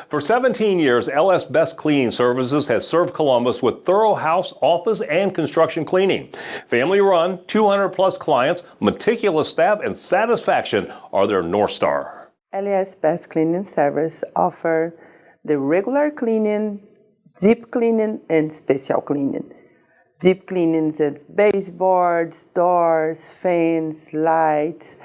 For 17 years, LS Best Cleaning Services has served Columbus with thorough house, office, and construction cleaning. Family run, 200 plus clients, meticulous staff, and satisfaction are their North Star. LS Best Cleaning Service offers the regular cleaning, deep cleaning, and special cleaning. Deep cleaning is baseboards, doors, fans, lights,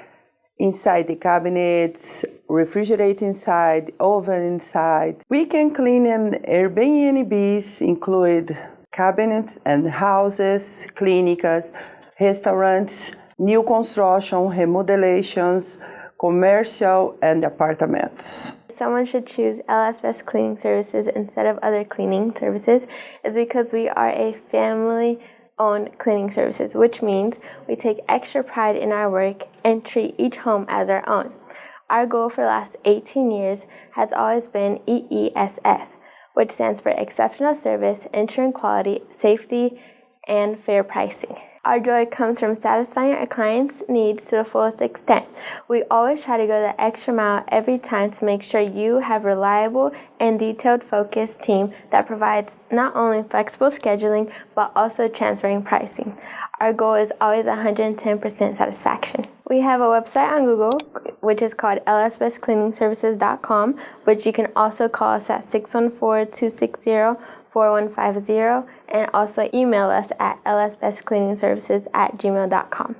inside the cabinets, refrigerator inside, oven inside. Weekend cleaning Airbnbs include cabinets and houses, clinics, restaurants, new construction, remodelations, commercial, and apartments. Someone should choose LS Best Cleaning Services instead of other cleaning services is because we are a family-owned cleaning services, which means we take extra pride in our work and treat each home as our own. Our goal for the last 18 years has always been EESF, which stands for Exceptional Service, Ensuring Quality, Safety, and Fair Pricing. Our joy comes from satisfying our clients' needs to the fullest extent. We always try to go the extra mile every time to make sure you have a reliable and detailed focused team that provides not only flexible scheduling, but also transferring pricing. Our goal is always 110% satisfaction. We have a website on Google, which is called lsbestcleaningservices.com, but you can also call us at 614-260-4150 and also email us at lsbestcleaningservices@gmail.com.